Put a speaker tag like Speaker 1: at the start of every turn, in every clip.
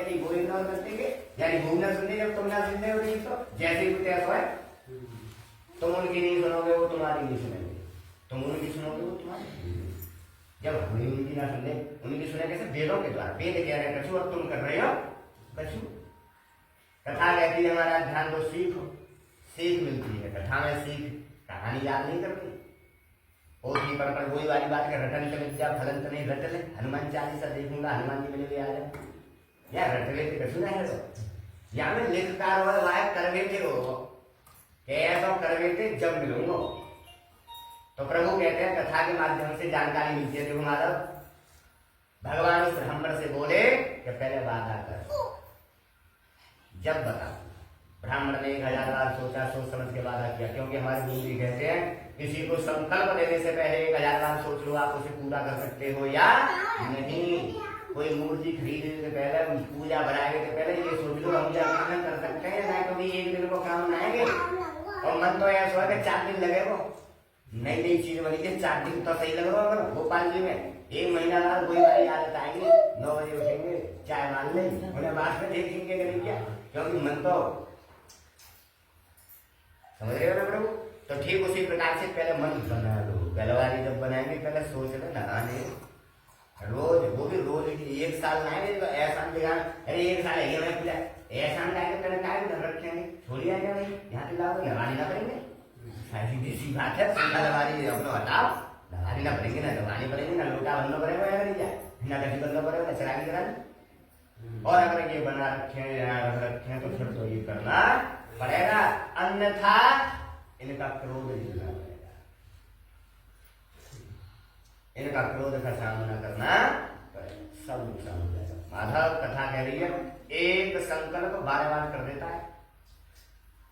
Speaker 1: कि वो इग्नोर कर देंगे, यानी वो ना सुने जब तुम ना सुनते हो नहीं तो जैसे ही तैसा है, तुम उनकी नहीं सुनोगे वो तुम्हारी नहीं सुनेंगे, तुम उनकी सुनोगे वो तुम्हारी। जब हम उनकी ना सुने, उनकी सुने कैसे? वेदों के द्वारा। वेद कह रहे हैं कछु और तुम कर रहे हो कछु। कथा कहती है हमारा ध्यान को सीखो, सीख मिलती है कथा में, सीख कहानी याद नहीं करती। पोथी पढ़ कर वही वाली बात कर रटन कर विद्या फलन तो नहीं रट ले, हनुमान चालीसा देखूंगा हनुमान जी मिले आ जाए, या रट ले कछु ना है। तो या में लिखकार हो वाय कर बेटे हो, ऐसा कर बेटे जब मिलूंगा। तो प्रभु कहते हैं कथा के माध्यम से जानकारी मिलती है। देखो माधव, भगवान उस ब्राह्मण से बोले कि पहले वादा कर, जब बता। ब्राह्मण ने 1000 बार सोचा, सोच समझ के वादा किया, क्योंकि हमारे गुरु जी कहते हैं किसी को संकल्प देने से पहले 1000 बार सोच लो आप उसे पूरा कर सकते हो या नहीं। कोई मूर्ति खरीदने से पहले, पूजा बनाने से पहले ये सोच लो हम क्या कर सकते हैं ना, कभी एक दिन को काम बनाएंगे। और मन तो ऐसा है कि 4 दिन लगे वो नई नई चीज बनी है, 4 दिन तो सही लग रहा है। अगर भोपाल जी में 1 महीना बाद वही वाली आदत आएंगे, 9 बजे उठेंगे, चाय मान लेंगे, उन्हें बाद में देखेंगे करेंगे क्या, क्योंकि मन तो समझ रहे हो ना प्रभु। तो ठीक उसी प्रकार से पहले मन बना लो। पहलवारी जब बनाएंगे पहले सोच लो नहाने रोज, वो भी रोज 1 साल नहाएंगे तो ऐसा दिखाना, अरे 1 साल है मैं पूजा ऐसा लाएंगे पहले काय घर रखेंगे, छोड़िए आएगा भाई यहाँ पे लाओ, नहाने ना पड़ेंगे। सारी देसी बात है, सीधा दवारी अपने हटाओ, दवारी ना पड़ेंगे ना दवानी पड़ेंगे ना लोटा बनना पड़ेगा ना कभी बनना पड़ेगा ना चरागी करानी। और अगर ये बना रखे यहाँ रख रखे तो फिर तो ये करना पड़ेगा, अन्यथा इनका क्रोध झेलना पड़ेगा, इनका क्रोध का सामना करना पड़ेगा, सब नुकसान हो जाएगा। माधव कथा कह रही है एक संकल्प 12 बार कर देता है,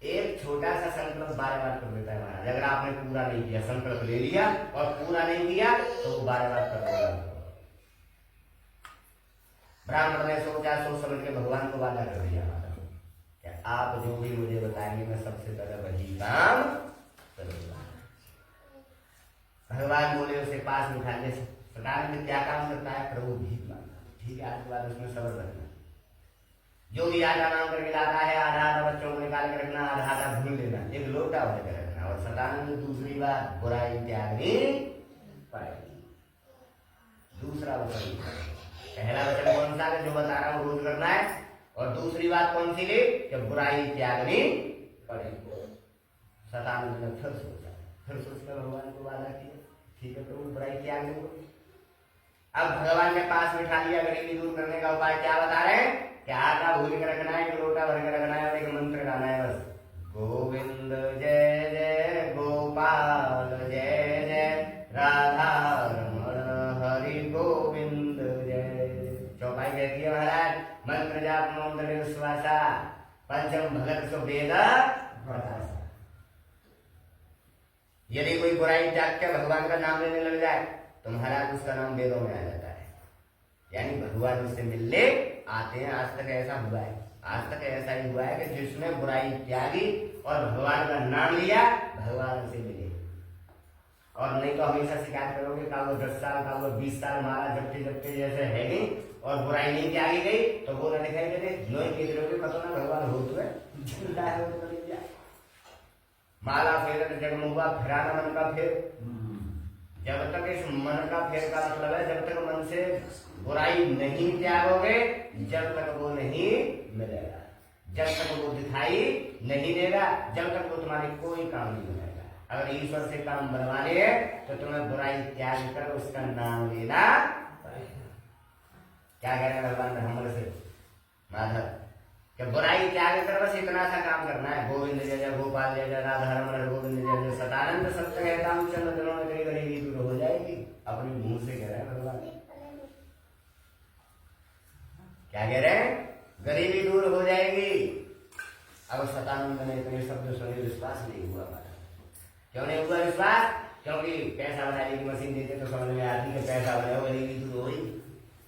Speaker 1: एक छोटा सा संकल्प 12 बार कर देता है महाराज। अगर आपने पूरा नहीं किया, संकल्प ले लिया और पूरा नहीं किया तो वो 12 बार कर देगा। ब्राह्मण ने सोचा, सोच समझ के भगवान को वादा कर दिया, आप जो भी मुझे बताएंगे मैं सबसे पहले वही काम करूंगा। भगवान बोले उसे पास में उठा ले, सरकार में क्या काम करता है? प्रभु भीख मांगना, ठीक है, आज के बाद उसमें सब्र रखना। जो भी आधा नाम करके लाता है, आधा आधा बच्चों को निकाल के रखना, आधा आधा भूल लेना, एक लोटा भर के रखना। और सतानंद दूसरी बात बुराई त्यागनी पड़ेगी। दूसरा वचन, पहला वचन कौन सा है जो बता रहा हूँ रोज करना है, और दूसरी बात कौन सी ली कि बुराई त्यागनी पड़ेगी। सतानंद ने फिर सोचा, फिर सोचकर भगवान को वादा किया, ठीक है प्रभु बुराई त्याग दूंगा। अब भगवान के पास बिठा लिया, गरीबी दूर करने का उपाय क्या बता रहे हैं कि आटा भूल के रखना है, लोटा भर के रखना है और एक मंत्र गाना है बस, गोविंद जय जय गोपाल जय जय राधा रमण हरि गोविंद जय। चौपाई कहती है महाराज मंत्र जाप मंत्र विश्वासा पंचम भगत सो वेद। यदि कोई बुराई त्याग के भगवान का नाम लेने लग जाए तो महाराज उसका नाम वेदों में आ जाता है, यानी भगवान उससे मिलने आते हैं। आज तक ऐसा हुआ है, आज तक ऐसा ही हुआ है कि जिसने बुराई त्यागी और भगवान का नाम लिया भगवान से मिले। और नहीं तो हमेशा शिकायत करोगे का वो 10 साल का वो 20 साल मारा जबते जबते जैसे है नहीं और बुराई नहीं त्यागी गई तो वो न दिखाई देते लोही के दिलों पता ना भगवान हो तो है माला फेर जगमुआ फिराना मन का फेर। जब तक इस मन का फेर का मतलब है जब तक मन से बुराई नहीं त्यागोगे जब तक वो नहीं मिलेगा, जब तक वो दिखाई नहीं देगा, जब तक वो तुम्हारी कोई काम नहीं बनेगा। अगर ईश्वर से काम बनवाने हैं तो तुम्हें बुराई त्याग कर उसका नाम लेना पड़ेगा। क्या कह रहे हैं भगवान ब्राह्मण से माधव कि बुराई त्याग कर बस इतना सा काम करना है, गोविंद जय जय गोपाल जय जय राधा रमण गोविंद जय जय सतानंद सत्य कहता हूँ चंद्र दिनों में तेरी गरीबी दूर हो जाएगी। अपने मुंह से कह रहे हैं भगवान, क्या कह रहे हैं? गरीबी दूर हो जाएगी। अब सतानंद ने इतने शब्द सुने विश्वास नहीं हुआ हमारा। क्यों नहीं हुआ विश्वास? क्योंकि पैसा बनाने की मशीन देते तो समझ में आती है पैसा बनाओ गरीबी दूर हो गई।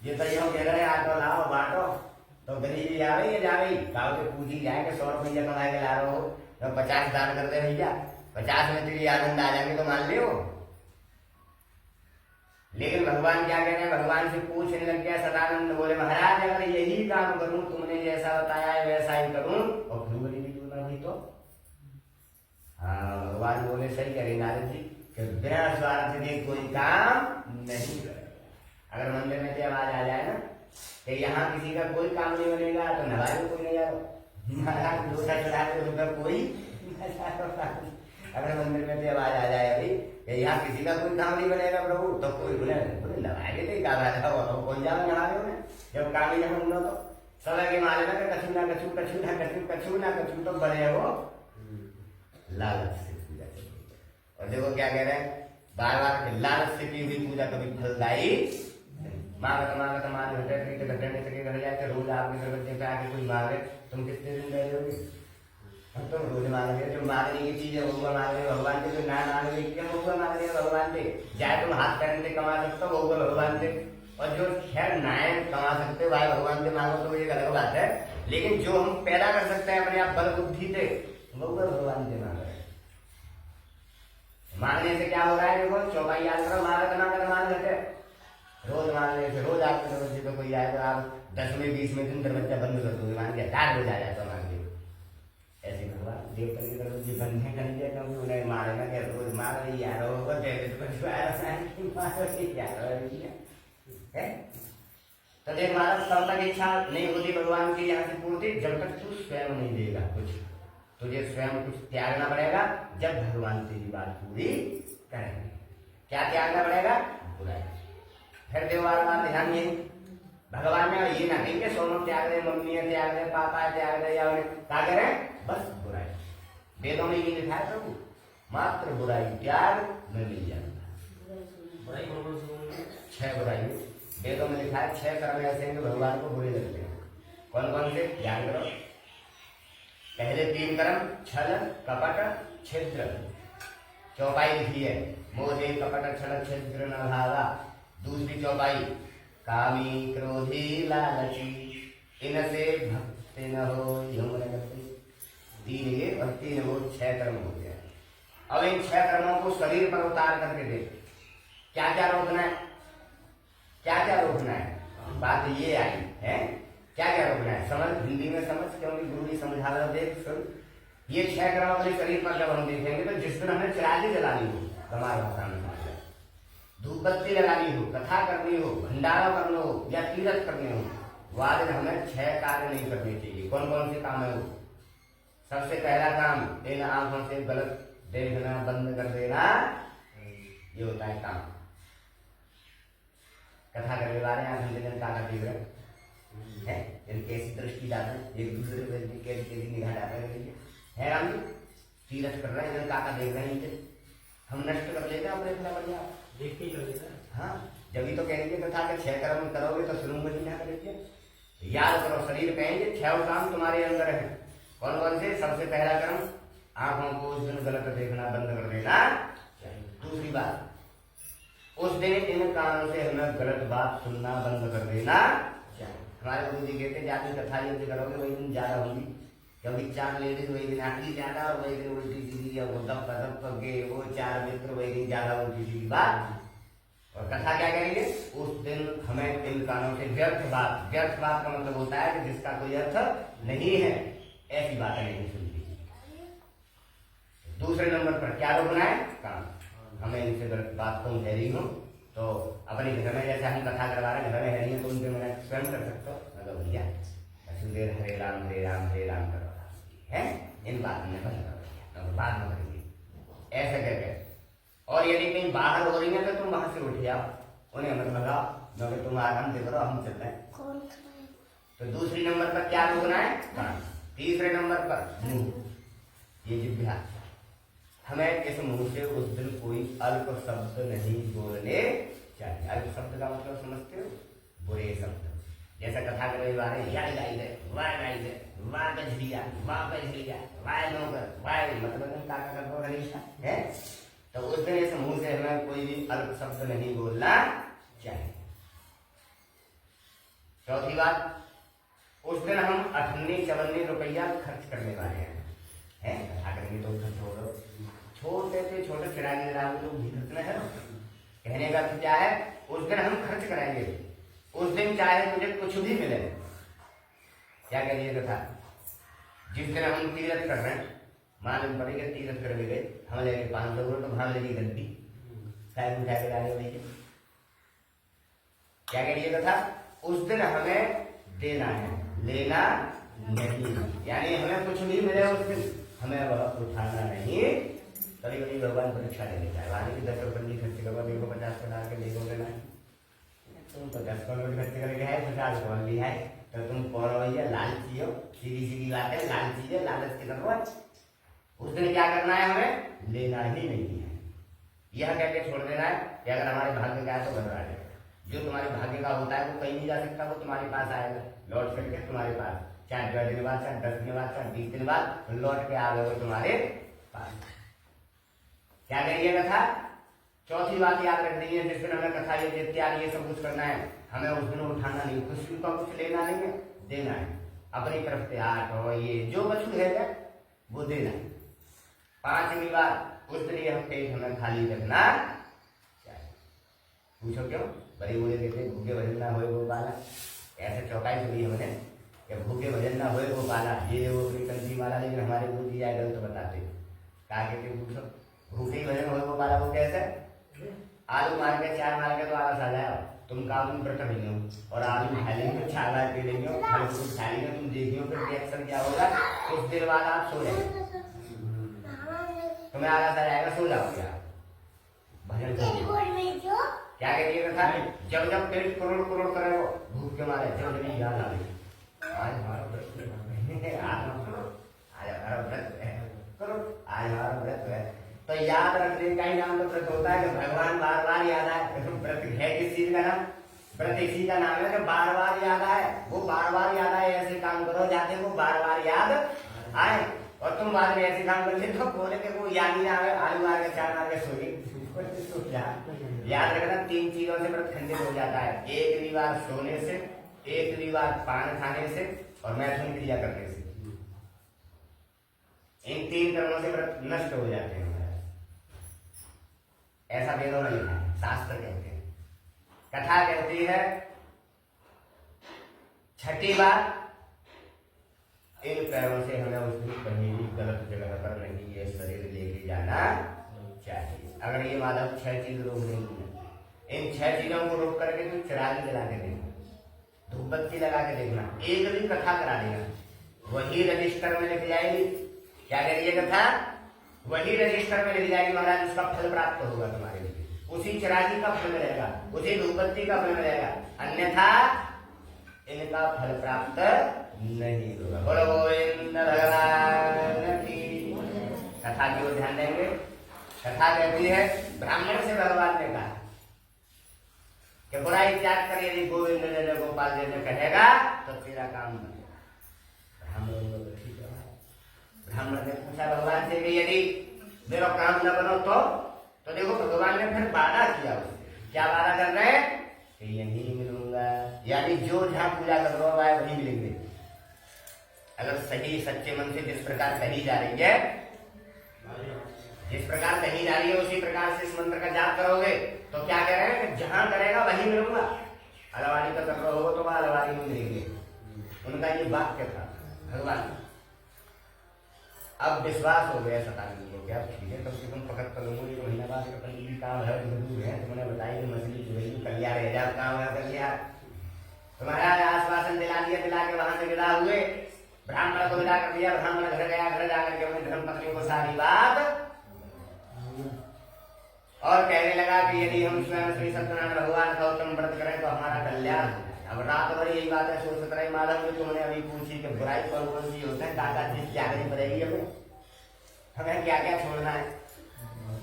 Speaker 1: ये तो यूँ कह रहे हैं आटो लाओ बांटो तो गरीबी आ गई या जा गई। गाँव के पूजी जाएंगे 100 रुपया कमा के ला रहे हो तो 50 दान कर दे भैया, 50 में तेरी आनंद आ जाएंगे तो मान लियो। लेकिन भगवान क्या कह रहे हैं? भगवान से पूछने लग गया सदानंद, बोले महाराज अगर यही काम काम करूं, तुमने जैसा बताया है वैसा ही करूं और फिर मेरी भी ना हुई तो। हाँ, भगवान बोले सही करे नारद जी कि बिना स्वार्थ के कोई काम नहीं करेगा। अगर मंदिर में से आवाज आ जाए ना कि यहाँ किसी का कोई काम नहीं बनेगा तो नवाज में कोई नहीं जाओ, महाराज लोटा चढ़ा के उधर कोई। अगर मंदिर में से आवाज आ जाए अभी कि यहाँ किसी का कोई काम नहीं बनेगा प्रभु, तो कोई बोले नवाजे नहीं काम कौन जाओ नवाजे में, जब काम ही ना होगा तो सब के माले में कछू ना कछू, कछू ना कछू, कछू ना कछू तो बड़े हो लालच से पूजा करेंगे। और देखो क्या कह रहे हैं, बार बार लालच से की हुई पूजा कभी फलदायी। मांगत मांगत मान घटे घटे नहीं सके घर जाके रोज आपके दरवाजे पे आके कोई मांगे, तुम कितने दिन रह जाओगे? हम तो रोज मांग रहे, जो मांगने की चीज है वो मांग रहे भगवान से, जो ना मांग रहे क्या वो मांग रहे भगवान से। चाहे तुम हाथ पैर से कमा सकते हो वो भगवान से, और जो खैर नाय कमा सकते हो भाई भगवान से मांगो तो एक अलग बात है, लेकिन जो हम पैदा कर सकते हैं अपने आप बल बुद्धि से वो भगवान से मांग रहे हैं। मांगने से क्या हो रहा है, देखो चौपाई याद करो, मांगत मांगत मान घटे, रोज मांगने से रोज आपके दरवाजे पे कोई आए तो आप 10 में 20 में दिन दरवाजा बंद कर दोगे, मान के 4 रोज आ जाता मांग लो। ऐसे भगवान देवता के दरवाजे बंद नहीं करेंगे क्योंकि उन्हें मारना क्या रोज मार रही यार तो देख महाराज तब तक इच्छा नहीं होती भगवान की यहाँ से पूर्ति जब तक तू स्वयं नहीं देगा कुछ, तुझे स्वयं कुछ त्यागना पड़ेगा। जब भगवान तेरी बात पूरी करेंगे, क्या त्यागना पड़ेगा? बुराई। फिर देवार बात ध्यान ये भगवान ने ये ना कहीं के सोनम त्याग दे, मम्मी त्याग दे, पापा त्याग दे, या क्या करें? बस बुराई। वेदों में ये लिखा है प्रभु मात्र बुराई त्याग में मिल जाता। 6 बुराई वेदों में लिखा है, 6 कर्म ऐसे हैं जो भगवान को बुरे लगते हैं। कौन कौन से? ध्यान करो। पहले 3 कर्म छल कपट छिद्र, चौपाई लिखी है मोहे कपट छल छिद्र न भावा। दूसरी चौपाई कामी क्रोधी लालची इनसे भक्त न हो यम लगते। 3 ये और 3 वो 6 कर्म हो गया। अब इन 6 कर्मों को शरीर पर उतार करके देख क्या क्या रोकना है, क्या क्या रोकना है। बात ये आई है क्या क्या रोकना है, समझ हिंदी में समझ, क्योंकि गुरु जी समझा रहा देख सुन। ये 6 कर्म अपने शरीर पर जब हम देखेंगे तो जिस दिन हमें चिरागी जलानी हो, हमारे भाषा में धूप बत्ती लगानी हो, कथा करनी हो, भंडारा करना हो या तीर्थ करने हो, वह दिन हमें 6 कार्य नहीं करने चाहिए। कौन कौन से काम है वो? सबसे पहला काम इन आंखों से गलत देखना बंद कर देना, ये होता है काम। कथा करने वाले आंख दिन काका देख रहे हैं, इनकी ऐसी दृष्टि डाल रहे, एक दूसरे पे कैसी निगाह डाल रहे हैं। राम जी तीरथ कर रहे हैं, काका देख रहे हैं, हम नष्ट कर लेते हैं अपने इतना बढ़िया देख के कर लेते हैं। हाँ, जब तो कहेंगे कथा के 6 कर्म करोगे तो शुरू में ना करेंगे। याद करो शरीर कहेंगे 6 काम तुम्हारे अंदर है। कौन कौन से? सबसे पहला कर्म आंखों को उस दिन गलत देखना बंद कर देना। दूसरी बात उस दिन इन कानों से हमें गलत बात सुनना बंद कर देना। हमारे गुरु जी कहते जाती कथा यदि करोगे वही दिन ज्यादा होगी, क्योंकि 4 लेडीज वही दिन आती ज्यादा और वही दिन उल्टी सीधी वो दब के वो 4 मित्र वही दिन ज्यादा उल्टी सीधी बात। और कथा क्या करेंगे उस दिन हमें इन कानों से व्यर्थ बात का मतलब होता है कि जिसका कोई अर्थ नहीं है, ऐसी बातें नहीं सुनती। दूसरे नंबर पर क्या रोकना है? काम। हमें इनसे गलत बात तुम कह रही हो तो अपने घर में जैसे हम कथा करवा रहे हैं, घर में है नहीं तो उनसे मैंने स्वयं कर सकते हो, मतलब भैया देर हरे राम करो है, इन बात में बंद करो, बाद में करेंगे ऐसे करके। और यदि कहीं बाहर हो रही है तो तुम वहां से उठ जाओ, उन्हें मत लगाओ, क्योंकि तुम आराम से करो, हम चल रहे हैं। तो दूसरी नंबर पर क्या रोकना है? काम। तीसरे नंबर पर मुंह, ये जिह्वा, हमें इस मुंह से उस दिन कोई अल्प शब्द नहीं बोलने चाहिए। अल्प शब्द का मतलब समझते हो? बुरे शब्द, जैसा कथा के रविवार याद गाई दे, वाह गजरिया, वाह नौकर, वाह मतलब काका कर दो रहीशा है। तो उस दिन इस मुंह से हमें कोई भी अल्प शब्द नहीं बोलना चाहिए। चौथी बात, उस दिन हम 58 रुपया खर्च करने वाले हैं। कथा करेंगे तो खर्च हो रहा, छोटे से छोटे चिरागे लोग भी खर्च में है। कहने का क्या है, उस दिन हम खर्च करेंगे। उस दिन चाहे तुझे कुछ भी मिले, क्या कह दिया कथा? जिस दिन हम तीरथ कर रहे हैं, मालूम पड़ेगा तीरथ कर गए, हम लेके 500 तो भाग लेगी गलती साइड उठा के डाले भैया। क्या कह दिया कथा? उस दिन हमें देना है, लेना नहीं, यानी हमें कुछ भी मिले उस दिन हमें वह उठाना नहीं। कभी कभी भगवान परीक्षा ले लेता है, वाणी की 10 रुपये खर्च करो, देखो 50 का डाल के देखोगे ना, तुम 50 करोड़ खर्च करके है, 50 करोड़ भी है, तो तुम कौन हो भैया? लालची हो, सीधी सीधी बात है, लालची है, लालच के तरफ। उस दिन क्या करना है? हमें लेना ही नहीं है, यह कह के छोड़ देना है कि अगर हमारे भाग्य का है तो घबरा जाए। जो तुम्हारे भाग्य का होता है वो कहीं नहीं जा सकता, वो तुम्हारे पास आएगा लौट करके तुम्हारे पास, चाहे 2 दिन बाद, चाहे 10 दिन बाद, चाहे 20 दिन बाद लौट के आ गए वो तुम्हारे पास। क्या करिएगा था? चौथी बात याद रख दी है, जिस दिन हमें कथा ये इत्यादि ये सब कुछ करना है, हमें उस दिन उठाना नहीं, खुशी का कुछ लेना नहीं है, देना है अपनी तरफ से। 8 हो ये जो बचू है वो देना है। 5वीं बात, उस दिन यह पेट हमें खाली रखना चाहिए। पूछो क्यों? बड़े बोले कहते भूखे भजन ना होए वो बाला, ऐसे चौकाई सुनी हमने कि भूखे भजन ना होए वो बाला, ये वो कंसी माला, लेकिन हमारे गुरु जी आए गलत बताते। क्या कहते? पूछो भूखे भजन होए वो बाला, वो कैसे? आलू मार के 4 मार के तो आलस आ जाए, तुम काबू व्रत नहीं हो और आलू खा लेंगे, 4 बार पी लेंगे, फल फ्रूट खा लेंगे, तुम देखियो फिर रिएक्शन क्या होगा। कुछ देर बाद आप सो जाएंगे, तुम्हें आलस आ जाएगा, सो जाओगे आप, भजन करिए। क्या कहती था? जब जब पेट करोड़ करोड़ करे वो भूख के मारे, जब जब याद आ गई आज हमारा व्रत है, आज हमारा व्रत है, करो आज हमारा व्रत है, तो याद रखने का ही नाम तो व्रत होता है कि भगवान बार बार याद आए। व्रत है किस चीज का नाम? व्रत इसी का नाम है कि बार बार याद आए, वो बार बार याद आए, ऐसे काम करो जाते वो बार बार याद आए। और तुम बाद में ऐसे काम करते तो बोले कि वो याद ही ना आए, आलू मार के 4 मार के सोई। याद रखना 3 चीजों से व्रत खंडित हो जाता है, 1 बार सोने से, 1 बार पान खाने से और मैथुन क्रिया करने से। इन 3 कर्मों से व्रत नष्ट हो जाते हैं। ऐसा वेदों में लिखा है, शास्त्र कहते हैं। कथा कहती है 6ठी बार, इन पैरों से हमें उस दिन कहीं भी गलत जगह पर नहीं ये शरीर लेके जाना चाहिए। अगर ये माधव 6 चीज रोक देंगे, इन 6 चीजों को रोक करके तो चिराग जला के देखना, धूपबत्ती लगा के देखना, एक भी कथा करा देना, वही रजिस्टर में लिख जाएगी। क्या करिए कथा? वही रजिस्टर में लिख जाएगी महाराज, उसका फल प्राप्त होगा तुम्हारे लिए, उसी चिरागी का फल मिलेगा, उसी धूपबत्ती का फल मिलेगा, अन्यथा इनका फल प्राप्त नहीं होगा। बोलो गोविंद भगवान की। कथा की ओर ध्यान देंगे। कथा कहती है ब्राह्मण से भगवान ने कहा कि बुराई त्याग कर यदि गोविंद ने गोपाल जी ने कहेगा तो तेरा काम बनेगा। ब्राह्मण ने पूछा भगवान से कि यदि मेरा काम न बनो तो देखो भगवान ने फिर वादा किया उससे। क्या वादा कर रहे हैं? कि यहीं मिलूंगा, यानी जो जहां पूजा कर रहा है वहीं मिलेंगे। अगर सही सच्चे मन से जिस प्रकार कही जा रही है, जिस प्रकार कही जा रही है उसी प्रकार से इस मंत्र का जाप करोगे तो क्या कह रहे हैं कि जहां करेगा वहीं मिलूंगा। अलवारी का कर रहे हो तो वहां अलवारी में मिलेंगे, उनका ये वाक्य था भगवान। अब विश्वास हो गया शतानी को, क्या ठीक है, कम से कम पकड़ कर लूंगा। एक महीना बाद का पंडित जी काम है, दूर है, तुमने बताई कि मछली जो है कलिया रह जाओ, काम है कलिया। तुम्हारा आश्वासन दिला दिया, दिला के वहां से विदा हुए, ब्राह्मण को विदा कर दिया। ब्राह्मण घर गया, घर जाकर के अपनी धर्मपत्नी को सारी बात और कहने लगा कि यदि हम स्वयं श्री सत्यनारायण भगवान का उत्तम व्रत करें तो हमारा कल्याण। अब रात भर यही बात है सोचते रहे। मालूम जो तुमने अभी पूछी कि बुराई कौन कौन सी होते हैं, काका चीज क्या करनी पड़ेगी, हमें क्या क्या छोड़ना है।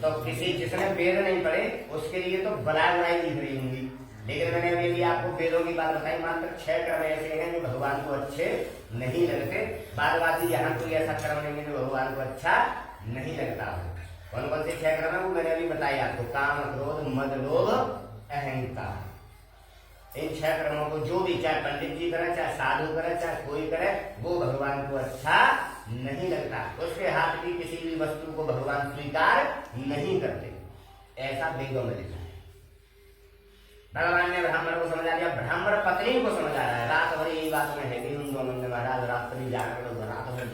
Speaker 1: तो किसी जिसने वेद नहीं पढ़े उसके लिए तो बलाई बुराई दिख रही होंगी, लेकिन मैंने अभी भी आपको वेदों की बात बताई। मात्र 6 कर्म ऐसे हैं जो भगवान को अच्छे नहीं लगते। बाद बाकी यहाँ कोई ऐसा कर्म नहीं है जो भगवान को अच्छा नहीं लगता हो। कौन कौन से 6 कर्म है वो मैंने अभी बताई आपको। काम, क्रोध, मद, लोभ, अहंकार। इन 6 कर्मों को जो भी, चाहे पंडित जी करे, चाहे साधु करे, चाहे कोई करे, वो भगवान को अच्छा नहीं लगता। उसके हाथ की किसी भी वस्तु को भगवान स्वीकार नहीं करते, ऐसा वेदों में लिखा है। भगवान ने ब्राह्मण को समझा दिया, ब्राह्मण पत्नी को समझा रहा है। रात भर यही बात में है कि उन दोनों ने महाराज रात्रि जागरण रात भर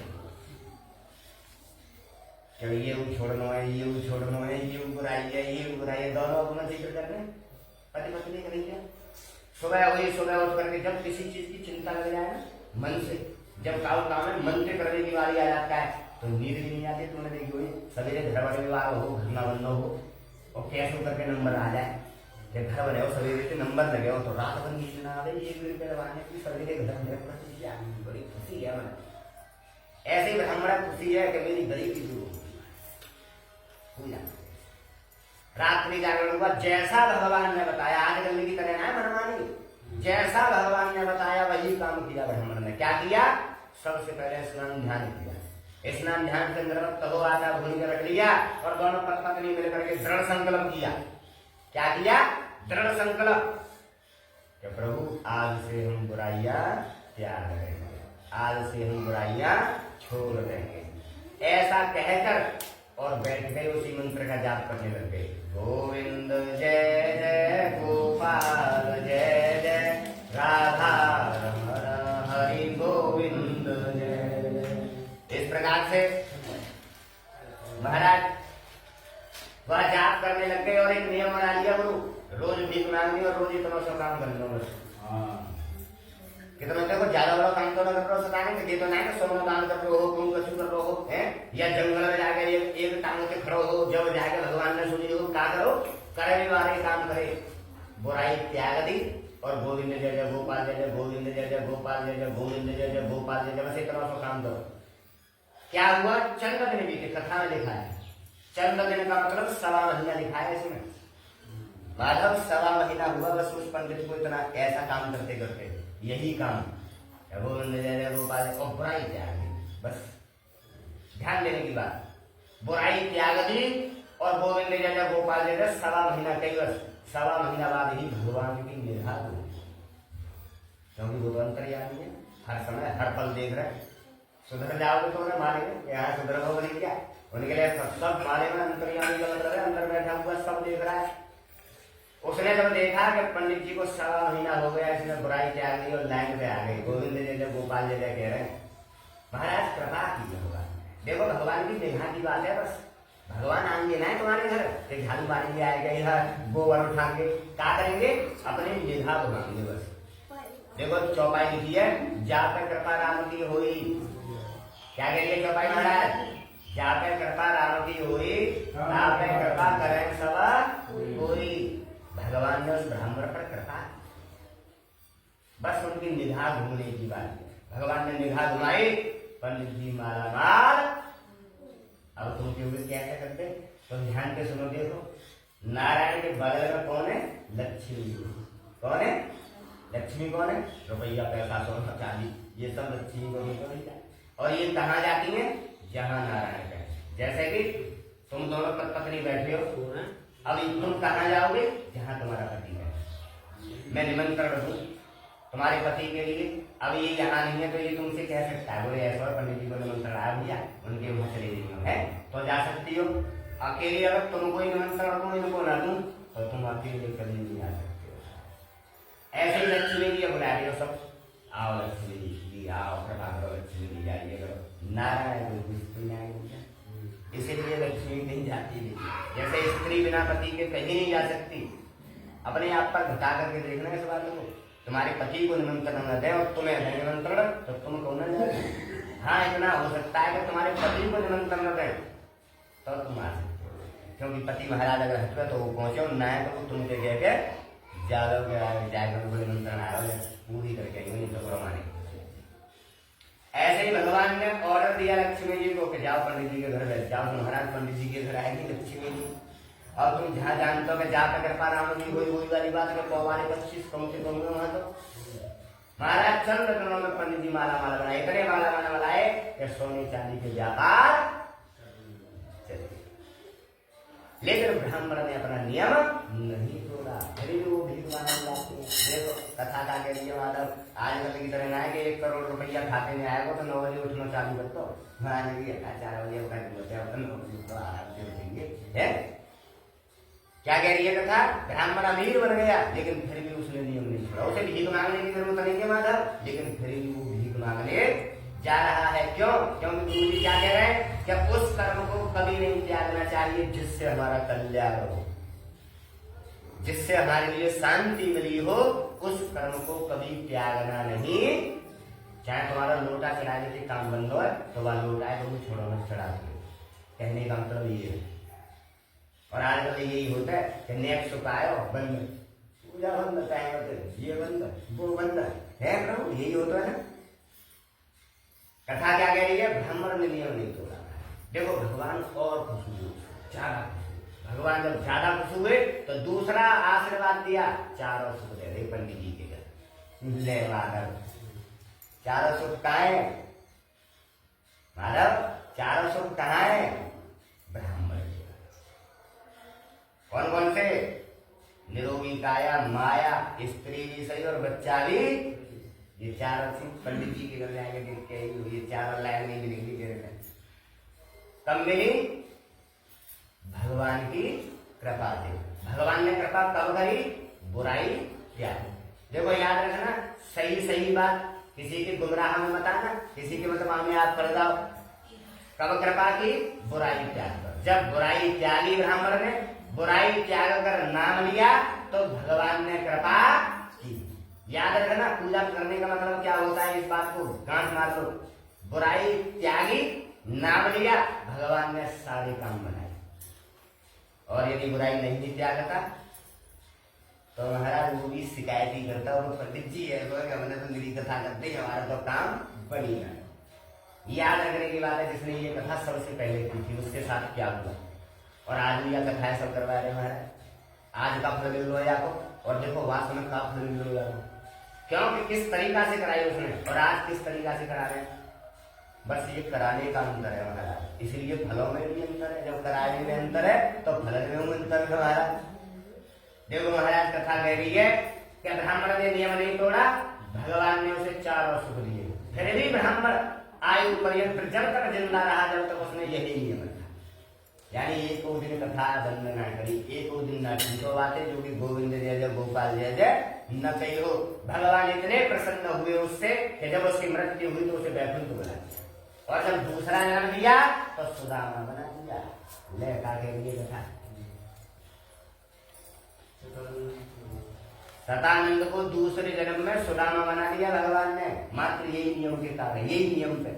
Speaker 1: ये छोड़ना है, ये छोड़ना है, ये बुराई है, ये बुराई है, दोनों अपना जिक्र कर रहे हैं, पति पत्नी करेंगे। सुबह हुई, सुबह उठ करके जब किसी चीज की चिंता लग जाए ना मन से, जब काम है मन से करने की बारी आ जाता है तो नींद भी नहीं आती। तुमने देखी हुई सवेरे घर बड़े विवाह हो, घटना बंद हो और कैसे करके नंबर आ जाए, जब घर बने हो सवेरे से नंबर लगे हो तो रात भर नींद ना आवे, 1 रुपये लगाने की सवेरे घर में बड़ी खुशी है। मन ऐसी ब्राह्मण खुशी है कि मेरी गरीबी दूर हो जाए। रात्रि जागरण हुआ, जैसा भगवान ने बताया, आज गली की तरह ना मनमानी, जैसा भगवान ने बताया वही काम किया। ब्राह्मण ने क्या किया? सबसे पहले स्नान ध्यान किया, स्नान ध्यान से निर्वृत्त हो आटा भून के रख लिया और दोनों पत्नी मिलकर के दृढ़ संकल्प किया। क्या किया? दृढ़ संकल्प कि प्रभु आज से हम बुराइयां त्याग देंगे, आज से हम बुराइयां छोड़ देंगे। ऐसा कहकर और बैठ गए, उसी मंत्र का जाप करने लग गए। गोविंद जय जय गोपाल जय जय राधा रमण हरि गोविंद जय जय। इस प्रकार से महाराज वह जाप करने लग गए और एक नियम बना लिया गुरु, रोज भीख मांगनी और रोज इतना सा काम कर लो। कितना देखो ज्यादा बड़ा काम तो ना कर रहे हो, सताने के तो नहीं कि सोना दान कर रहे हो, तुम कछु कर रहे हो हैं, या जंगल में जाकर एक टांग के खड़ो हो, जब जाके भगवान ने सुनी हो क्या करो, करे भी वाले काम करे, बुराई त्याग दी और गोविंद जय जय गोपाल जय जय, गोविंद जय जय गोपाल जय जय, गोविंद जय जय गोपाल जय जय, बस इतना सा काम करो। क्या हुआ? चंद्र दिन भी कथा में लिखा है, चंद्र दिन का मतलब 1.25 महीना लिखा है इसमें। माधव 1.25 महीना हुआ बस उस पंडित को इतना ऐसा काम करते करते, यही काम गोविंद जय जय गोपाल और बुराई त्याग दी। बस ध्यान देने की बात, बुराई त्याग दी और गोविंद जय जय गोपाल जय जय 1.25 महीना, कई वर्ष 1.25 महीना बाद ही भगवान की निधा हुई, क्योंकि वो तो अंतर्यामी है, हर समय हर पल देख रहे हैं। सुधर जाओगे तो उन्हें मारेंगे, यहाँ सुधर हो नहीं क्या, उनके लिए सब मारे में अंतर्यामी का मतलब है अंदर बैठा हुआ सब देख रहा है। उसने जब देखा कि पंडित जी को 1.25 महीना हो गया, इसने बुराई त्याग दी और लाइन पे आ गई, गोविंद जय जय गोपाल जय जय कह रहे हैं। महाराज कृपा कीजिए होगा, देखो भगवान की निगाह की बात है, बस भगवान आएंगे ना तुम्हारे घर, एक झाड़ू मारेंगे आएगा इधर गोबर उठा के क्या करेंगे, अपने निगाह घुमाएंगे बस। देखो चौपाई लिखी है, जा पे कृपा राम की हुई, क्या कह रही है चौपाई महाराज? जा पे कृपा राम की हुई, ना पे कृपा करें सब कोई। भगवान ने उस ब्राह्मण पर कृपा, बस उनकी निगाह घूमने की बात है। भगवान ने निगाह घुमाई, पंडित जी माला माल। अब तुम क्यों कैसे करते तो ध्यान के सुनो, देखो नारायण के बगल में कौन है? लक्ष्मी। कौन है? लक्ष्मी कौन है? रुपया पैसा सोना चांदी, ये सब लक्ष्मी को नहीं जाए। और ये कहाँ जाती है? जहाँ नारायण है। जैसे कि तुम दोनों पत्नी बैठे हो, अब तुम कहाँ जाओगे? जहाँ तुम्हारा पति है। मैं निमंत्रण दूं तुम्हारे पति के लिए, अब ये यहाँ नहीं है तो ये तुमसे कह सकता है, बोले ऐसा पंडित जी को निमंत्रण आया भैया, उनके वहां चले जाइए है तो जा सकती हो। अकेले अगर तुमको निमंत्रण दूं इनको ना दूं तो तुम अकेले कभी नहीं आ सकते हो। ऐसे ही लक्ष्मी जी बुला रही हो सब, आओ लक्ष्मी जी आओ, कृपा करो लक्ष्मी जी जाइए करो। नारायण इसीलिए लक्ष्मी कहीं जाती नहीं, जैसे स्त्री बिना पति के कहीं नहीं जा सकती। अपने आप पर घटा करके देखना इस बात को, तुम्हारे पति को निमंत्रण न दे और तुम्हें दे निमंत्रण तो तुम कौन न जाए। हाँ इतना हो सकता है कि तुम्हारे पति को निमंत्रण न दे तो तुम आ सकते हो, क्योंकि पति महाराज अगर हटवे तो वो पहुंचे और न तो तुमसे कह के जाओगे जाकर निमंत्रण आया पूरी करके तो प्रमाणिक। ऐसे ही भगवान ने ऑर्डर दिया लक्ष्मी जी को कि जाओ पंडित जी के घर बैठ जाओ। महाराज पंडित जी के घर आएगी लक्ष्मी जी, और तुम जहाँ जानते हो कि जाकर कृपा राम की हुई वही वाली बात है, 25 कम से कम वहां तो महाराज चंद्र दिनों में पंडित जी माला माला बनाए, इतने माला माला बनाए कि सोने चांदी के व्यापार चले। लेकिन ब्राह्मण ने अपना नियम नहीं तोड़ा, फिर भी वो भीख मांगने जाते हैं। देखो कथा का कह रही है माधव, आजकल की तरह ना है कि 1 करोड़ रुपया खाते में आएगा तो 9 बजे उठना चालू कर दो, 4 बजे उठेंगे। क्या कह रही है कथा? ब्राह्मण अमीर बन गया लेकिन फिर भी उसने नियम नहीं छोड़ा, उसे भीख मांगने की जरूरत नहीं है माधव, लेकिन फिर भी वो भीख मांगने जा रहा है। क्यों? क्योंकि गुरु जी क्या कह रहे हैं कि उस कर्म को कभी नहीं त्यागना चाहिए जिससे हमारा कल्याण हो, जिससे हमारे लिए शांति मिली हो, उस कर्म को कभी त्यागना नहीं। चाहे तुम्हारा लोटा चढ़ाने के काम बंद हो तो वह लोटा है तुम छोड़ो मत, चढ़ा दो। कहने का मतलब ये है। और आजकल यही होता है कि नेक सुखायो बंद, पूजा बंद, टाइम ये बंद, वो बंद है प्रभु, यही होता है ना। कथा क्या कह रही है? ब्राह्मण ने नियम नहीं तोड़ा। देखो भगवान और खुश हुए, ज्यादा भगवान जब ज्यादा खुश हुए तो दूसरा आशीर्वाद दिया, चारों सुख दे दे पंडित जी के घर। ले माधव, चारों सुख कहाँ है? माधव, चारों सुख कहाँ है? ब्राह्मण के। कौन कौन से? निरोगी काया, माया, स्त्री भी सही और बच्चा भी। ये चारों सुख पंडित जी के घर जाएंगे देख के, ये चारों लाइन नहीं मिलेंगी तेरे में। कब मिली? भगवान की कृपा से। भगवान ने कृपा कब करी? बुराई त्याग। देखो याद रखना, सही सही बात किसी के गुमराह में बताना, किसी के मतलब में आप कर जाओ। कब कृपा की? बुराई त्याग कर। जब बुराई त्यागी ब्राह्मण ने, बुराई त्याग कर नाम लिया तो भगवान ने कृपा की। याद रखना, पूजा करने का मतलब क्या होता है, इस बात को गांठ मार लो। बुराई त्यागी, नाम लिया, भगवान ने सारे काम बनाए। और यदि बुराई नहीं भी त्यागता तो महाराज वो भी शिकायत ही करता, और पंडित जी है हमने तो मेरी कथा करते, हमारा तो काम बनी है। याद रखने की बात है, जिसने ये कथा सबसे पहले की थी उसके साथ क्या हुआ, और आज भी यह कथाएं सब करवा रहे महाराज। आज का फल मिल लो आपको, और देखो वास्तव में का फल मिल लो आपको। क्योंकि किस तरीका से कराई उसने, और आज किस तरीका से करा रहे हैं। बस ये कराने का अंतर है महाराज, इसलिए फलों में भी अंतर है। जब कराने में अंतर है तो फल में अंतर है महाराज। देखो महाराज कथा कह रही है कि ब्राह्मण ने नियम नहीं तोड़ा, भगवान ने उसे चारों सुख दिए, फिर भी ब्राह्मण आयु पर्यंत जब तक जिंदा रहा, जब तक उसने यही नियम रखा। यानी एक दिन कथा बंद न करी, एक दिन न ठीक बातें, जो कि गोविंद जय जय गोपाल जय जय न कही हो। भगवान इतने प्रसन्न हुए उससे कि जब उसकी मृत्यु हुई तो उसे वैकुंठ बना दिया, और जब दूसरा जन्म दिया तो सुदामा बना दिया। ले का के लिए कथा सतानंद को दूसरे जन्म में सुदामा बना दिया भगवान ने, मात्र यही नियम के कारण, यही नियम पे,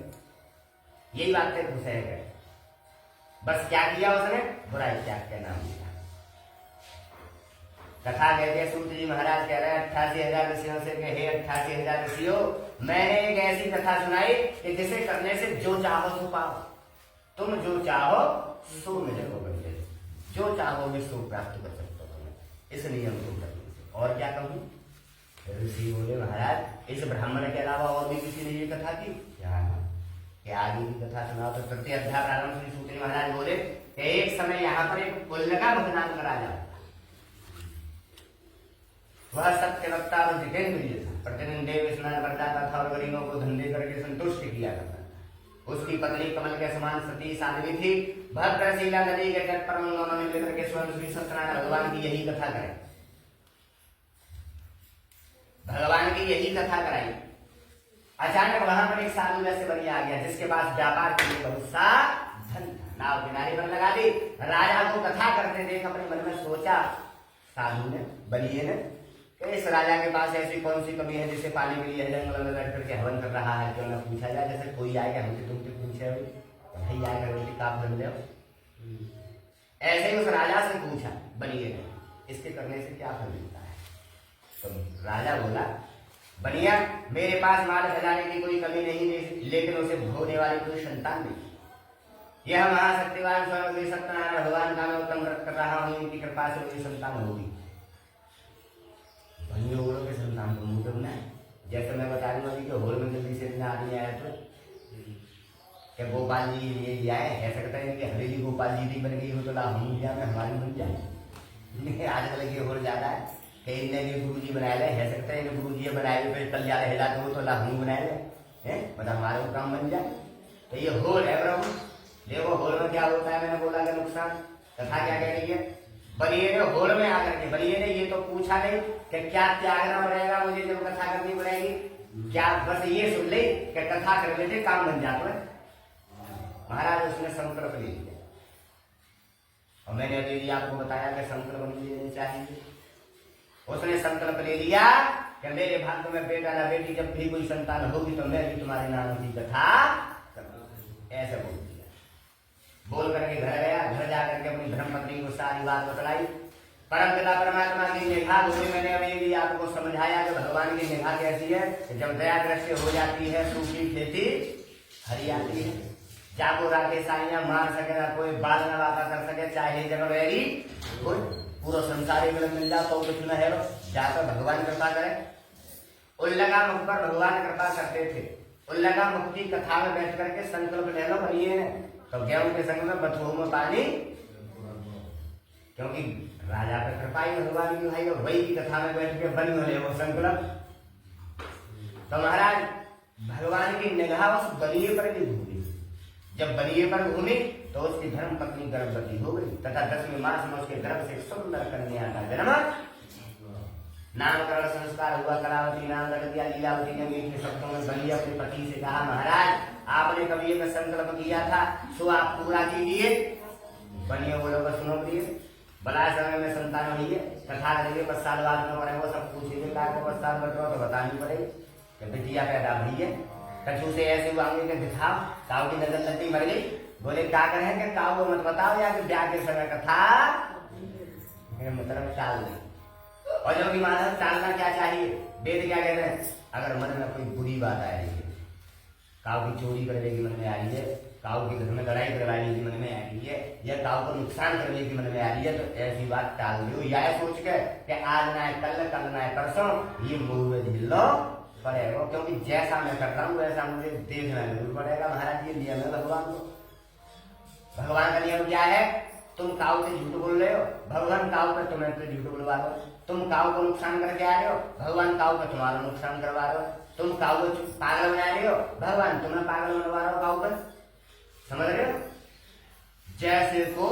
Speaker 1: यही बातें खुश है। बस क्या किया उसने? बुराई त्याग के नाम दिया। कथा कहते हैं, सूत जी महाराज कह रहे हैं 88,000 ऋषियों से कि हे 88,000 ऋषियों, मैंने एक ऐसी कथा सुनाई कि जिसे करने से जो चाहो सो पाओ। तुम जो चाहो सो मिले को बंदे, जो चाहोगे सो प्राप्त कर सकते हो इस नियम को करने से। और क्या कहूं? ऋषि बोले महाराज इस ब्राह्मण के अलावा और भी किसी ने ये कथा की क्या? आगे की कथा सुनाओ। तो तृतीय अध्याय प्रारंभ श्री सूत जी महाराज बोले कि एक समय यहाँ पर एक कुल का मतदान करा जाता, वह सत्य वक्ता और जितेंद्रिय था। प्रतिदिन देव स्नान कर जाता था और गरीबों को धंधे करके संतुष्ट किया करता था। उसकी पत्नी कमल के समान सती साध्वी थी। भद्रशिला नदी के तट पर उन दोनों ने मिलकर के स्वयं श्री सत्यनारायण भगवान की यही कथा कराई, भगवान की यही कथा कराई। अचानक वहां पर एक साधु वैसे बनिया आ गया, जिसके पास व्यापार के लिए बहुत सा धन था। नाव किनारे पर लगा दी, राजा को कथा करते देख अपने मन में सोचा साधु ने, बनिए ने, इस राजा के पास ऐसी कौन सी कमी है जिसे पाने के लिए जंगल में बैठ करके हवन कर रहा है। क्यों ना पूछा जाए, जैसे कोई आएगा हमसे तुमसे पूछे भाई आएगा रोटी का फल मिले। ऐसे ही उस राजा से पूछा बनिए ने, इसके करने से क्या फल मिलता है। तो राजा बोला बनिया मेरे पास माल खजाने की कोई कमी नहीं, लेकिन उसे भोगने वाली कोई संतान नहीं। यह महाशक्तिवान स्वयं सत्यनारायण भगवान का मैं उत्तम व्रत कर रहा हूँ, इनकी कृपा से मुझे संतान होगी। होलों के संतान को मुझे बनाए, जैसे मैं बता दूंगा कि होल में जल्दी से आदमी आया तो क्या गोपाल जी ये आए, कह सकता है कि हवेली गोपाल जी भी बन गई हो तो ला हम क्या में हमारी बन जाए। आजकल ये हो ज्यादा है कि इन्हें भी गुरु जी बनाए ले, है सकता है गुरु जी बनाए फिर कल ज्यादा हिला दो तो ला हम बनाए ले, मतलब हमारे को काम बन जाए। तो ये होल है प्रभु। देखो होल में क्या होता है, मैंने बोला कि नुकसान। कथा क्या कह रही है, बनिए ने होल में आकर के, बनिए ने ये तो पूछा नहीं कि क्या त्यागना पड़ेगा मुझे जब कथा करनी पड़ेगी। क्या बस ये सुन ले कि कथा कर लेते काम बन जाता है। महाराज उसने संकल्प ले लिया और मैंने अभी आपको बताया कि संकल्प नहीं लेने चाहिए। उसने संकल्प ले लिया कि मेरे भाग्य में बेटा ना बेटी, जब भी कोई संतान होगी तो मैं भी तुम्हारे नाम की कथा ऐसे बोल दिया। बोल करके घर गया, घर जाकर के अपनी धर्मपत्नी को सारी बात बतलाई। परम पिता परमात्मा की निगाह होगी, मैंने अभी भी आपको समझाया कि भगवान की निगाह कैसी है कि जब दया दृष्टि हो जाती है सूखी खेती हरियाती है। जाको राके साइया मार सके ना कोई, बाल न वाका कर सके, चाहे जगह वेरी कोई, पूरा संसार मिल जाओ तो कुछ न है। जाकर भगवान कृपा करे। उल्लगा मुख पर भगवान कृपा करते थे। उल्लगा मुख की कथा में बैठ करके संकल्प ले लो बनिए तो गेहूं के संग में बथुओं में पानी, क्योंकि राजा पर कृपा ही भगवान की भाई, वही की कथा में बैठ के बन ले वो संकल्प। तो महाराज भगवान की निगाह उस बलिए पर भी घूमी। जब बलिए पर घूमी तो उसकी धर्म पत्नी गर्भवती हो गई तथा 10वें मास में उसके गर्भ से सुंदर कन्या का जन्म। नामकरण संस्कार हुआ, कलावती नाम रख दिया। लीलावती ने मीठे शब्दों में बलि अपने पति से कहा, महाराज आपने कभी एक संकल्प किया था सो आप पूरा कीजिए। बलिए बोलो बस सुनो प्रिय, बड़ा समय में संतान हुई है, कथा करेंगे पश्चात बाद में पड़े, वो सब पूछेंगे को पश्चात बटो तो बतानी पड़ेगी कि बिटिया पैदा हुई है। कछु से ऐसे हुआंगे कि दिखाओ, काऊ की नजर लगती मर गई। बोले क्या करें कि काऊ को मत बताओ या कि ब्याह के समय कथा मतलब टाल दे। और जो कि मानव टालना क्या चाहिए, वेद क्या कहते हैं, अगर मन में कोई बुरी बात आ रही है, काऊ की चोरी करने की मन में आ रही है, काऊ के घर में लड़ाई करवाने की मन में आ रही है, या काऊ को नुकसान करने की मन में आ रही है, तो ऐसी बात टाल दो। या सोच के कि आज ना है कल ना है परसों, ये मुंह झील लो पड़ेगा, क्योंकि जैसा मैं कर रहा हूँ वैसा मुझे देखना जरूर पड़ेगा। महाराज ये नियम है भगवान को। भगवान का नियम क्या है, तुम काऊ से झूठ बोल रहे हो, भगवान काऊ पर तुम्हें तो झूठ बुलवा रहे हो। तुम काऊ को नुकसान करके आ रहे हो, भगवान काऊ पर तुम्हारा नुकसान करवा रहे हो। तुम काऊ को पागल बना रहे हो, भगवान तुम्हें पागल बनवा रहे हो काऊ पर। समझ रहे हो, जैसे को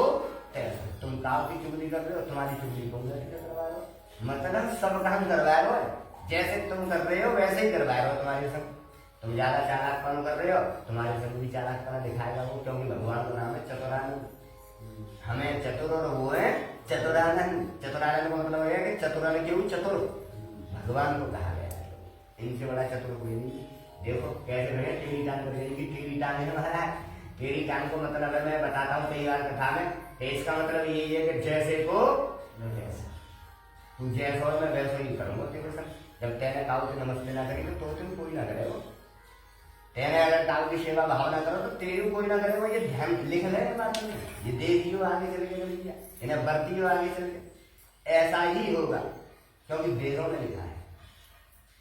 Speaker 1: तैसे। तुम काऊ की चुगली कर रहे हो, तुम्हारी चुगली को करवा रहे हो, मतलब सब काम करवा रहे हो। जैसे तुम कर रहे हो वैसे ही करवा रहे हो तुम्हारे संग। तुम ज्यादा चालाकपन कर रहे हो, तुम्हारे संग भी चालाकपना दिखाएगा वो, क्योंकि भगवान का नाम है चतुरानंद। हमें चतुर और वो है चतुरानंद। चतुरानंद का मतलब है कि चतुरानंद क्यों चतुर भगवान को कहा गया है। इनसे बड़ा चतुर कोई नहीं। देखो कैसे रहे टेढ़ी टांग कर देंगे, टेढ़ी टांग है महाराज। टेढ़ी टांग को मतलब है मैं बताता हूँ कई बार कथा में, इसका मतलब यही है कि जैसे को वैसा, तू जैसा मैं वैसा ही करूंगा तेरे संग। जब तेने काऊ से नमस्ते ना करेगी तो तुम कोई ना करे, तेने अगर काऊ की सेवा भाव ना करो तो तेरे कोई ना करेगा। ये ध्यान लिख ले बात में, ये देखियो आगे चल के भैया, इन्हें बरतियो आगे चल के, ऐसा ही होगा क्योंकि वेदों में लिखा है।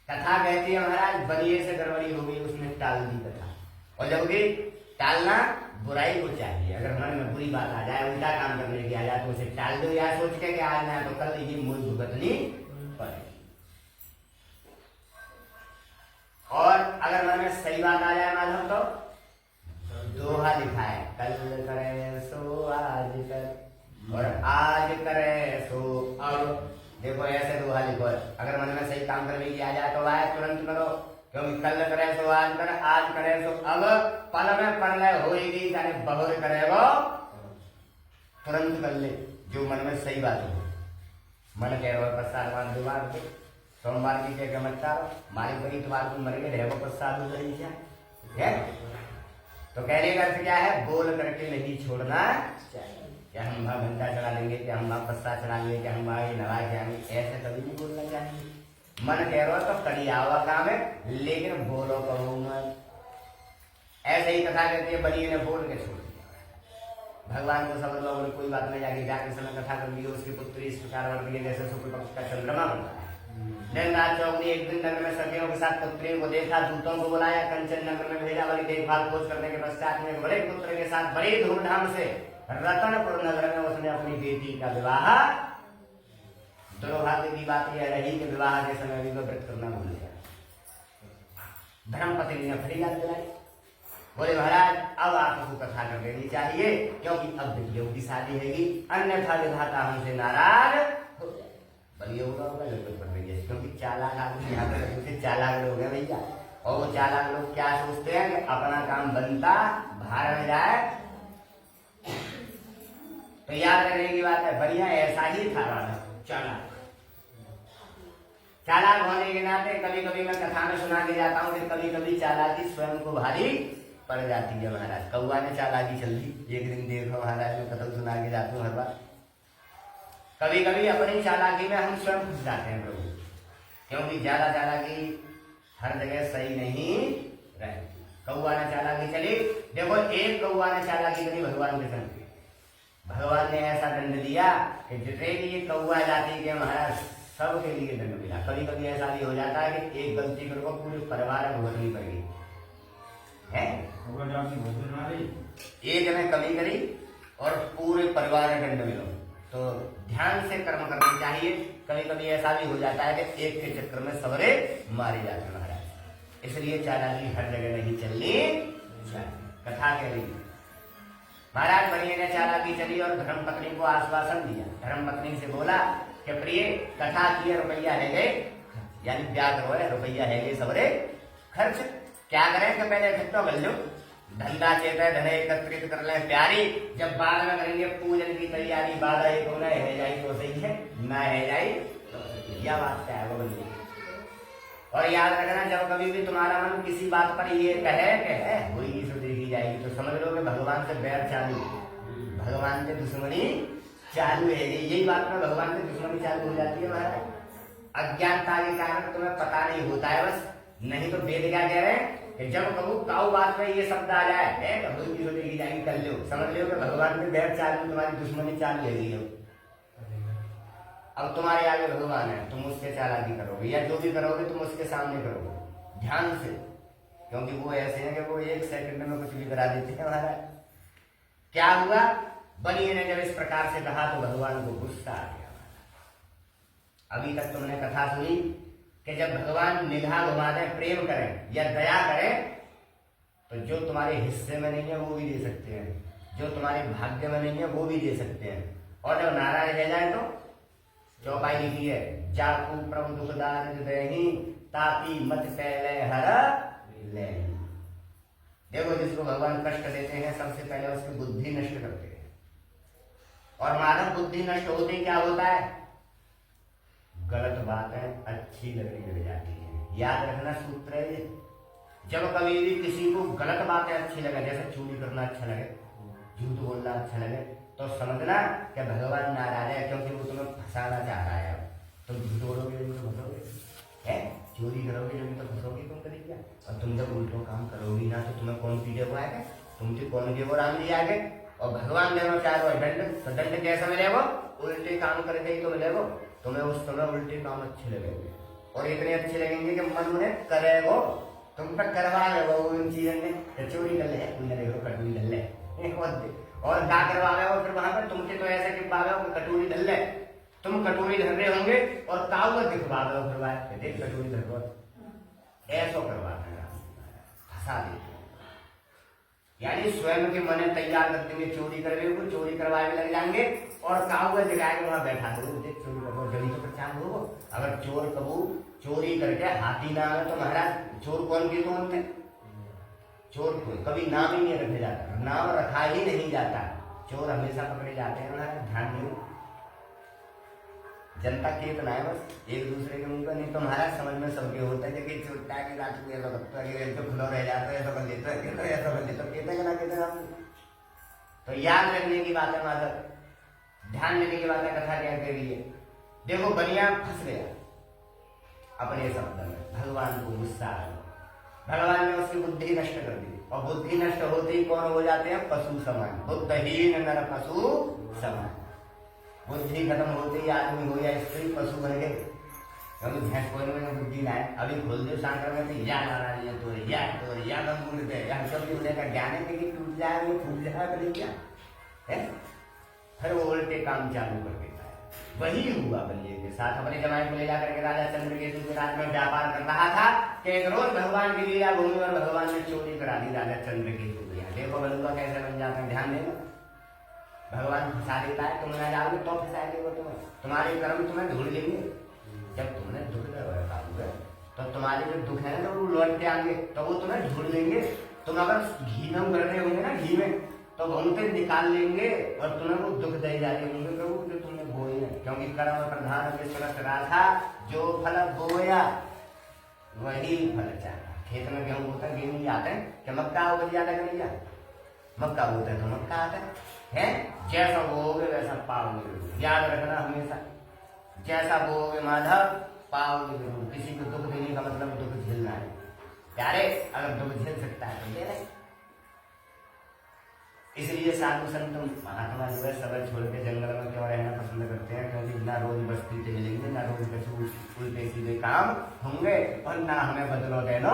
Speaker 1: कथा कहती है महाराज बलिए से गड़बड़ी हो गई, उसने टाल दी कथा। और जबकि टालना बुराई को चाहिए, अगर मन में बुरी बात आ जाए, उल्टा काम करने की आ जाए तो उसे टाल दो, या सोच के आज ना तो कल ये मूल भुगतनी पड़ेगी। और अगर मन में सही बात आ जाए मालूम तो दोहा लिखा है, कल करे सो आज कर और आज करे सो अब। देखो ऐसे दोहा लिखो, अगर मन में सही काम करने की आ जाए तो आए तुरंत करो, क्योंकि कल करे सो आज कर, आज करे सो अब, पल में परलय होएगी, यानी बहुर करे वो तुरंत कर ले जो मन में सही बात हो। मन कह रहा है पश्चात दिमाग पे सोमवार की क्या मटका मालिक बड़ी तुम्हारे को मर गए रहो प्रसाद रही है। तो कहने का अर्थ क्या है, बोल करके नहीं छोड़ना चाहिए। क्या हम वहां घंटा चला लेंगे, क्या हम वहां पस्ता चला लेंगे, क्या हम वहां नवा जाएंगे, ऐसे कभी नहीं बोलना चाहिए। मन कह रहा तो करिया हुआ काम है, लेकिन बोलो कहो मत। ऐसे ही कथा कहती है बलिए ने बोल के छोड़ दिया। भगवान को सब लोगों ने कोई बात नहीं जाके जाके समय कथा कर दी, उसकी पुत्री इस प्रकार बढ़ गई जैसे शुक्ल पक्ष का चंद्रमा बनता है। नंदनाथ चौक ने एक दिन नगर में सखियों के साथ पुत्री को देखा, दूतों को बुलाया, कंचन नगर में भेजा, वाली देखभाल खोज करने के पश्चात में बड़े पुत्र के साथ बड़े धूमधाम से रतनपुर नगर में उसने अपनी बेटी का विवाह। दुर्भाग्य की बात यह रही कि विवाह के समय भी व्रत करना भूल गया। धर्मपत्नी ने फरियाद दिलाई, बोले महाराज अब आपको कथा कर देनी चाहिए, क्योंकि अब बेटियों की शादी हैगी, अन्यथा विधाता हमसे नाराज हो जाए। बढ़िया होगा जरूरत पड़ रही है, क्योंकि चालाक आदमी यहाँ पर चालाक लोग हैं भैया। और वो चालाक लोग क्या सोचते हैं कि अपना काम बनता बाहर में जाए। तो याद रखने की बात है, बढ़िया ऐसा ही था राजा चालाक। चालाक होने के नाते कभी कभी मैं कथा में सुना के जाता हूँ कि कभी कभी चालाकी स्वयं को भारी पड़ जाती है महाराज। कौआ ने चालाकी चल दी, एक दिन देखो महाराज मैं कथा सुना के जाता हूँ हर बार। कभी कभी अपनी चालाकी में हम स्वयं फंस जाते हैं प्रभु, क्योंकि ज्यादा चालाकी हर जगह सही नहीं रहती। कौआ ने चालाकी चली, देखो एक कौआ ने चालाकी करी भगवान के संग, भगवान ने ऐसा दंड दिया कि जितने भी ये कौआ जाति के महाराज सबके लिए दंड मिला। कभी कभी ऐसा भी हो जाता है कि एक गलती करो पूरे परिवार में भुगतनी पड़ गई है, एक ने कमी करी और पूरे परिवार में दंड मिलो। तो ध्यान से कर्म करना चाहिए। कभी कभी ऐसा भी हो जाता है कि एक के चक्कर में सबरे मारे जाते हैं महाराज, इसलिए चालाकी हर जगह नहीं चलनी चाहिए। कथा कह रही महाराज बनिए ने चालाकी चली और धर्मपत्नी को आश्वासन दिया। धर्मपत्नी से बोला कि प्रिय कथा किए रुपया है गए, यानी ब्याह करो है रुपया है गए सबरे खर्च। क्या करें कि पहले इकट्ठा कर लो, धंधा चेत है धन एकत्रित कर ले प्यारी, जब बाद में करेंगे पूजन की तैयारी, बाद एक होना है जाई तो सही है, ना है जाई तो यह बात क्या है वो बंदी। और याद रखना जब कभी भी तुम्हारा मन किसी बात पर ये कहे कि है हुई सो देखी जाएगी, तो समझ लो कि भगवान से बैर चालू, भगवान से दुश्मनी चालू है। यही बात में भगवान से दुश्मनी चालू हो जाती है महाराज। अज्ञानता के कारण तुम्हें पता नहीं होता है बस, नहीं तो वेद क्या कह रहे हैं कि जब कबू काऊ बात में ये शब्द आ जाए तो हुई सो देखी जाएगी कर लो, समझ लो कि भगवान से बैर चालू, तुम्हारी दुश्मनी चालू है गई हो। अब तुम्हारे आगे भगवान है, तुम उसके चालाकी करोगे या जो भी करोगे तुम उसके सामने करोगे ध्यान से, क्योंकि वो ऐसे हैं कि वो एक सेकंड में कुछ भी करा देते हैं महाराज। क्या हुआ, बनिए ने जब इस प्रकार से कहा तो भगवान को गुस्सा आ गया। अभी तक तुमने कथा सुनी कि जब भगवान निगाह घुमा दें, प्रेम करें या दया करें, तो जो तुम्हारे हिस्से में नहीं है वो भी दे सकते हैं, जो तुम्हारे भाग्य में नहीं है वो भी दे सकते हैं। और जब नाराज रह जाए तो चौपाई लिखी है, जाकू प्रभु दुखदार हृदय तापी मत पहले हर ले। देखो जिसको भगवान कष्ट देते हैं सबसे पहले उसकी बुद्धि नष्ट करते हैं, और मानव बुद्धि नष्ट होते क्या होता है, गलत बातें अच्छी लगने लग जाती है। याद रखना सूत्र है ये, जब कभी भी किसी को गलत बातें अच्छी लगे, जैसे चोरी करना अच्छा लगे, झूठ बोलना अच्छा लगे, तो समझना कि भगवान नाराज है, क्योंकि वो तुम्हें फंसाना चाह रहा है। तुम झूठ बोलोगे जब तो फंसोगे, है चोरी करोगे जब तो फंसोगे तुम करेंगे। और तुम जब उल्टो काम करोगी ना तो तुम्हें कौन पीछे को आएगा, तुमसे कौन के वो राम जी आगे। और भगवान देना चाह रहे हो दंड, तो दंड कैसा मिलेगा, उल्टे काम करके ही तो मिलेगा। तुम्हें उस समय उल्टे काम अच्छे लगेंगे, और इतने अच्छे लगेंगे कि मन उन्हें करेगो, तुम पर करवा लेगो उन चीजों में। चोरी कर ले कटोरी डल ले और क्या करवा हो, फिर वहां पर तुमसे तो ऐसे कि पावे हो कटोरी धर ले, तुम कटोरी धर रहे होंगे और ताऊ को दिखवा दो, फिर देख कटोरी धर दो, ऐसा करवा देगा, फंसा दे। यानी स्वयं के मन तैयार कर देंगे, चोरी कर रहे हो चोरी करवाने लग जाएंगे, और काऊ को दिखाएंगे वहां बैठा दो, देख चोरी करो जल्दी तो पहचान हो। अगर चोर कबू चोरी करके हाथी ना आए तो महाराज चोर कौन के तो होते, चोर को कभी नाम ही नहीं रखा जाता, नाम रखा ही नहीं जाता, चोर हमेशा पकड़े जाते हैं महाराज। ध्यान दो, जनता केतना है बस एक दूसरे के मुंह पर, नहीं तो महाराज समझ में सबके होता है कि चोटा के रात को ऐसा लगता है तो खुला रह जाता है, ऐसा कर लेता है, ऐसा कर लेता कहते कहते हम। तो याद रखने की बात है माधव, ध्यान देने की बात है, कथा क्या कह रही है। देखो बनिया फंस गया अपने शब्द में, भगवान को गुस्सा आ गया, भगवान ने उसकी बुद्धि नष्ट कर दी, और बुद्धि नष्ट होते ही कौन हो जाते हैं, पशु समान, बुद्धहीन नर पशु समान। बुद्धि खत्म होते ही आदमी हो या स्त्री पशु बन गए, क्योंकि भैंस कोई में बुद्धि ना है। अभी खोल दे सांकर में तो या नाराज तो या गंगूर दे या सब भी का ज्ञान है कि टूट जाए वो फूट जाए बने क्या है, फिर वो उल्टे काम चालू कर देता है। वही हुआ बलिए के साथ, अपने जमाने को ले जाकर के राजा चंद्रकेतु के राज में व्यापार कर रहा था कि एक रोज भगवान की लीला भूमि और भगवान ने चोरी करा दी राजा चंद्रकेतु को। देखो बलुआ कैसे बन जाते हैं, ध्यान देना। भगवान फंसा देता है, तुम ना जाओगे तो फंसाएंगे वो तुम्हें, तुम्हारे कर्म तुम्हें ढूंढ लेंगे। जब तुमने दुख काबू है तो तुम्हारे जो दुख है ना वो लौट के आएंगे, तो वो तुम्हें ढूंढ लेंगे। तुम अगर घी में उगल रहे होंगे ना, घी में, तो उनसे निकाल लेंगे और तुम्हें वो दुख दे जा रहे होंगे प्रभु जो तुमने बोए हैं। क्योंकि कर्म प्रधान विश्वरस राधा, जो फल बोया वही फल चाहा। खेत में गेहूं बोता है, गेहूं आते हैं क्या मक्का उगल जाता है, नहीं जाता, मक्का बोता है तो मक्का आता है। जैसा बोओगे वैसा पाओगे, याद रखना हमेशा, जैसा बोओगे माधव पाओगे जरूर। किसी को दुख देने का मतलब दुख झेलना है प्यारे, अगर दुख झेल सकता है तो दे रहे। इसलिए साधु संत महात्मा जो है सब छोड़ के जंगल में क्यों रहना पसंद करते हैं, क्योंकि ना रोज बस्ती से मिलेंगे, ना रोज कुछ उल्टे सीधे काम होंगे, और ना हमें बदलो देना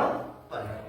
Speaker 1: पड़ेगा।